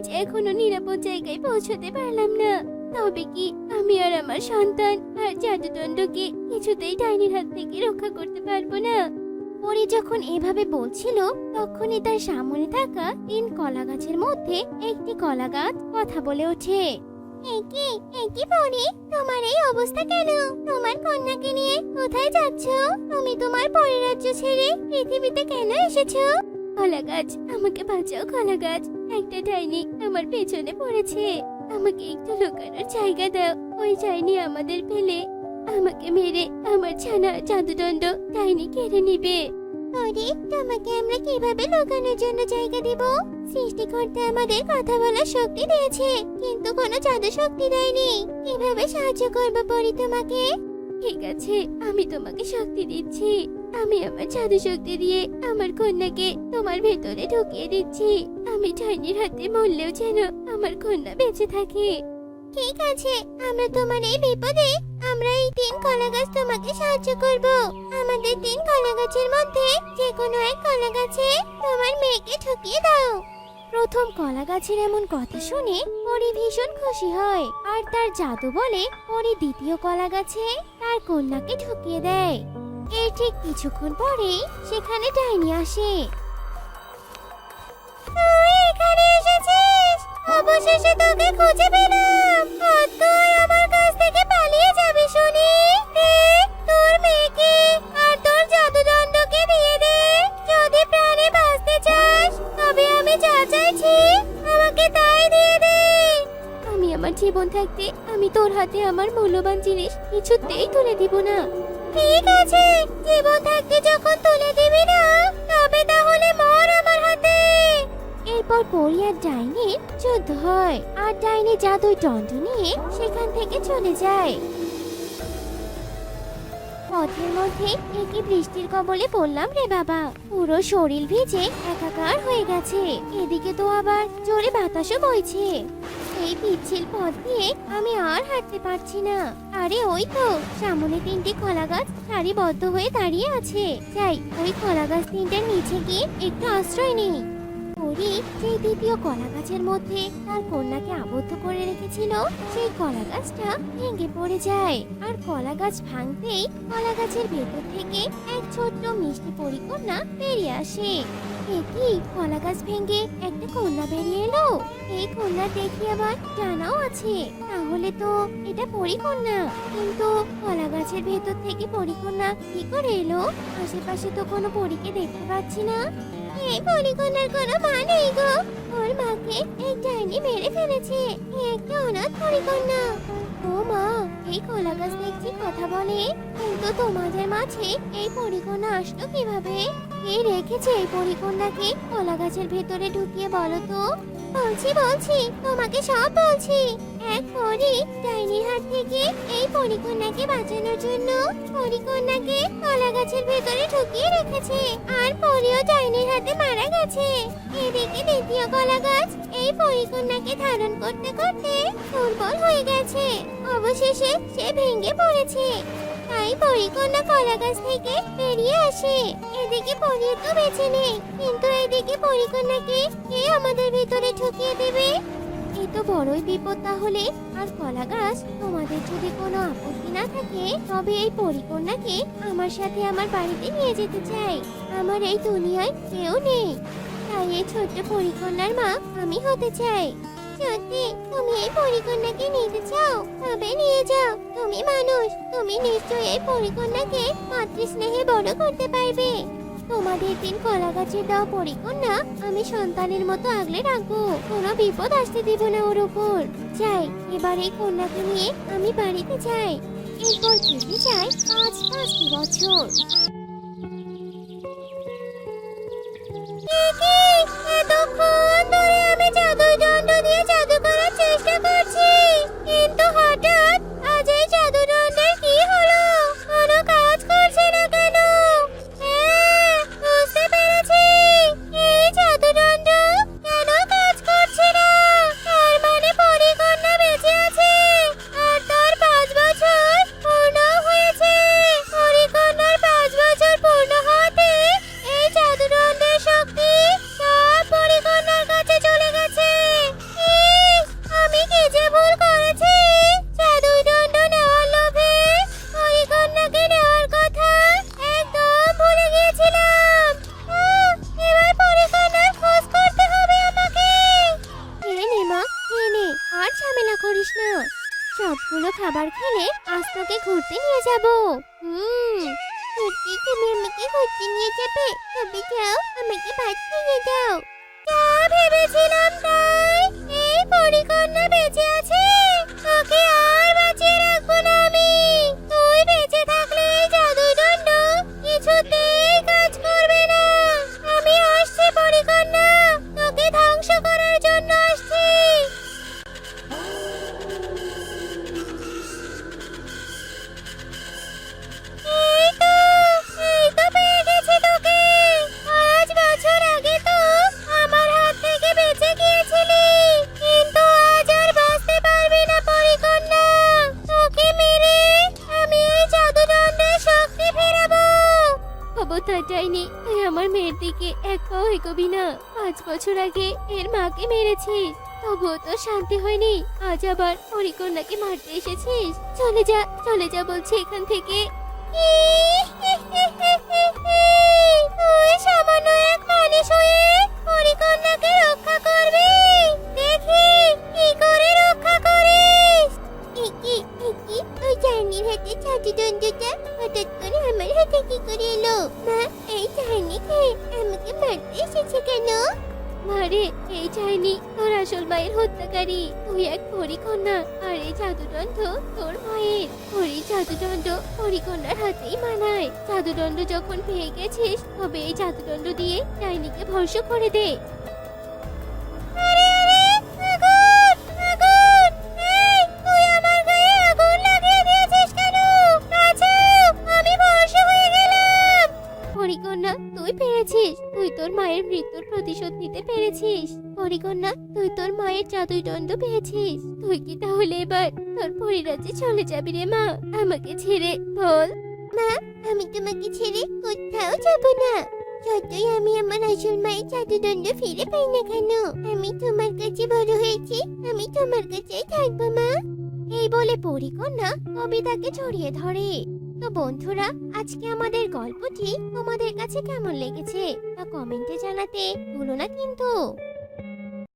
যে এখনো নিরাপদ জায়গায় পৌঁছতে পারলাম না, তবে কি আমি আর আমার সন্তান আর জাদুদণ্ডকে কিছুতেই ডাইনির হাত থেকে রক্ষা করতে পারবো না? পরি যখন এভাবে বলছিল, তখনই তার সামনে থাকা 3 কলা গাছের মধ্যে একটি কলা গাছ কথা বলে ওঠে। একি পরি, তোমার এই অবস্থা কেন? তোমার কন্যাকে নিয়ে কোথায় যাচ্ছ? তুমি তোমার পরিরাজ্য ছেড়ে পৃথিবীতে কেন এসেছো? কলা গাছ, আমাকে বাঁচাও কলা গাছ, একটা ডাইনি আমার পেছনে পড়েছে। আমাকে একটু লুকানোর জায়গা দাও। ওই ডাইনি আমাদের ফেলে আমাকে মেরে আমার ছানা জাদুদণ্ড ডাইনি কেড়ে নিবে। আরে, তোমাকে আমরা কিভাবে লুকানোর জন্য জায়গা দেব? সৃষ্টিকর্তা আমাদের কথা বলার শক্তি দিয়েছে, কিন্তু কোনো জাদু শক্তি দেয়নি। কিভাবে সাহায্য করব পরি তোমাকে? ঠিক আছে, আমি তোমাকে শক্তি দিচ্ছি। আমি আমার জাদু শক্তি দিয়ে আমার কন্যাকে তোমার ভেতরে ঢুকিয়ে দিচ্ছি। আমি ডাইনির হাতে মরলেও যেন আমার কন্যা বেঁচে থাকে। ঠিক আছে, আমরা তোমার এই বিপদে আমরা এই 3 কলা গাছ তোমাকে সাহায্য করব। আমাদের 3 কলা গাছের মধ্যে যে কোনো এক কলা গাছে তোমার মেয়েকে ঢুকিয়ে দাও। প্রথম কলা গাছের এমন কথা শুনে পরি ভীষণ খুশি হয়, আর তার জাদু বলে পরি দ্বিতীয় কলা গাছে তার কন্যাকে ঢুকিয়ে দেয়। এর ঠিক কিছুক্ষণ পরেই সেখানে ডাইনি আসে। তুই এখানে এসেছিস? অবশেষে তোকে খুঁজে পেলাম। তুই আমার কাছ থেকে পালিয়ে যাবি শুনি? তোর মেয়েকে আর তোর জাদুদণ্ডকে দিয়ে দে। যদি প্রাণে বাঁচতে চাস, তবে আমি যা চাইছি আমাকে তাই দিয়ে দে। আমি আমার জীবন থাকতে আমি তোর হাতে আমার মূল্যবান জিনিস কিছুতেই তুলে দিব না। ঠিক আছে, জীবন থাকতে যখন তুলে দিবি না, তবে তাহলে মর আমার হাতে। এরপর পরি আর ডাইনির যুদ্ধ হয়, আর ডাইনি জাদুই দণ্ড নিয়ে সেখান থেকে চলে যায়। পথের মধ্যে একই বৃষ্টির কবলে পড়লাম রে বাবা। পুরো শরীর ভিজে একাকার হয়ে গেছে। এদিকে তো আবার জোরে বাতাসও বইছে। এই পিচ্ছিল পথ দিয়ে আমি আর হাঁটতে পারছি না। আরে ওই তো সামনে 3টি কলা গাছ সারিবদ্ধ হয়ে দাঁড়িয়ে আছে। যাই, ওই কলা গাছ 3টার নিচে গিয়ে একটু আশ্রয় নেই। পরি যে দ্বিতীয় কলা গাছের মধ্যে তার কন্যাকে আবদ্ধ করে রেখেছিল, সেই কলা গাছটা ভেঙে পড়ে যায়। আর কলা গাছ ভাঙতেই কলা গাছের ভেতর থেকে এক ছোট্ট মিষ্টি পরীকন্যা বেরিয়ে আসে। কি, কলা গাছ ভেঙে একটা কন্যা বেরিয়ে এলো? এই কন্যা দেখি আবার ডানাও আছে, তাহলে তো এটা পরীকন্যা। কিন্তু কলা গাছের ভেতর থেকে পরীকন্যা কি করে এলো? আশেপাশে তো কোনো পরীকে দেখতে পাচ্ছি না। এই পরীকন্যার কোনো মা নেই গো। ওর মাকে এক ডাইনি মেরে ফেলেছে। একটা অনাথ পরীকন্যা। ও মা, এই কলা গাছ দেখছি কথা বলে, কিন্তু তোমাদের মাঝে এই পরীকন্যা আসলো কিভাবে? কে রেখেছে এই পরীকন্যাকে কলা গাছের ভেতরে ঢুকিয়ে বলো তো? বলছি, তোমাকে সব বলছি। এক পরী ডাইনির হাত থেকে এই পরীকন্যাকে বাঁচানোর জন্য পরীকন্যাকে কলা গাছের ভেতরে ঢুকিয়ে রেখেছে, আর পরীও ডাইনির হাতে মারা গেছে। এদিকে দ্বিতীয় কলা গাছ এই পরীকন্যাকে ধারণ করতে করতে দুর্বল হয়ে গেছে। অবশেষে সে ভেঙে পড়েছে। তাই পরীকন্যা কলা গাছ থেকে বেরিয়ে আসে। এদিকে পরী তো বেঁচে নেই, কিন্তু এদিকে পরীকন্যাকে কে আমাদের ভিতরে ঢুকিয়ে দেবে? এ তো বড়ই বিপদ তাহলে। আর কলা গাছ, তোমাদের যদি কোনো আপত্তি না থাকে, তবে এই পরীকন্যাকে আমার সাথে আমার বাড়িতে নিয়ে যেতে চাই। আমার এই দুনিয়ায় কেউ নেই, তাই এই ছোট্ট পরীকন্যার মা আমি হতে চাই। সত্যি তুমি এই পরীকন্যাকে নিতে চাও? তবে নিয়ে যাও। তুমি মানুষ, তুমি নিশ্চয়ই এই পরীকন্যাকে মাতৃস্নেহে বড় করতে পারবে। তোমাদের 3 কলা গাছের দেওয়া পরীকন্যা আমি সন্তানের মতো আগলে রাখবো। কোনো বিপদ আসতে দিব না ওর উপর। যাই, এবার এই কন্যাকে নিয়ে আমি বাড়িতে যাই। এরপর কেটে যায় 5টি বছর। এতক্ষণ ধরে আমি জাদুর দণ্ড দিয়ে জাদু করার চেষ্টা করছি, কিন্তু হঠাৎ আজ এই জাদু দণ্ডের কি হলো? কোনো কাজ করছে না কেন? বুঝতে পেরেছি, এই জাদু দণ্ড কেন কাজ করছে না। তার মানে পরীকন্যা বেঁচে আছে, আর তার 5 বছর পূর্ণ হয়েছে। পরীকন্যার 5 বছর পূর্ণ হতে এই জাদু দণ্ডের শক্তি ঘুরতে নিয়ে যাবে? তবে যাও, আমাকে ভাত খেয়ে দাও। যা ভেবেছিলাম তাই। এই পরিকন্যা বেঁচে আছে, তোকে আর বাঁচিয়ে রাখবো না আমি। তুই বেঁচে থাকলে এই জাদুদণ্ড কিছুতেই কাজ করবে না। আমি আসছি পরিকন্যা, তোকে ধ্বংস করার জন্য আসছি। এই তো পেয়ে গেছি তোকে। 5 বছর আগে তো আমার হাত থেকে বেঁচে গিয়েছিলি, কিন্তু আজ আর বাঁচতে পারবি না পরিকন্যা। তোকে মেরে আমি এই জাদুদণ্ডের শক্তি ফেরাবো। খবরদার ডাইনি, তুই আমার মেয়ের দিকে এক পাও এগোবি না। 5 বছর আগে এর মাকে মেরেছিস, তবুও তো শান্তি হয়নি। আজ আবার পরিকন্যাকে মারতে এসেছিস। চলে যা বলছি এখান থেকে। তুই সামান্য এক মানুষ হয়ে পরিকন্যাকে রক্ষা করবি? দেখি কি করে রক্ষা করিস। ওই জাহানির হাতে জাদুদণ্ডটা হঠাৎ করে আমার হাতে কি করে এলো? মা, এই জাহানিকে আমাকে মারতে এসেছে কেন? মারে, এই চাইনি তোর আসল মায়ের হত্যাকারী। তুই এক পরিকন্যা, আর এই জাদুদণ্ড তোর মায়ের। ওই জাদুদণ্ড পরিকন্যার হাতেই মানায়। জাদুদণ্ড যখন পেয়ে গেছিস, তবে এই জাদুদণ্ড দিয়ে ডাইনিকে ভস্ম করে দে। পরিকন্যা, তুই পেরেছিস। তুই তোর মায়ের মৃত্যুর প্রতিশোধ নিতে পেরেছিস। পরিকন্যা, তুই তোর মায়ের জাদুই দণ্ড পেয়েছিস। তুই কি তাহলে এবার তোর পরিরাজ্যে চলে যাবি রে মা? আমাকে ছেড়ে বল। মা, আমি তোমাকে ছেড়ে কোথাও যাব না। যতই আমি আমার আসল মায়ের জাদুদণ্ড ফিরে পাই না কেন, আমি তোমার কাছে বড় হয়েছি, আমি তোমার কাছেই থাকবো মা। এই বলে পরিকন্যা কবিতাকে জড়িয়ে ধরে। তো বন্ধুরা, আজকে আমাদের গল্পটি তোমাদের কাছে কেমন লেগেছে তা কমেন্টে জানাতে ভুলো না কিন্তু।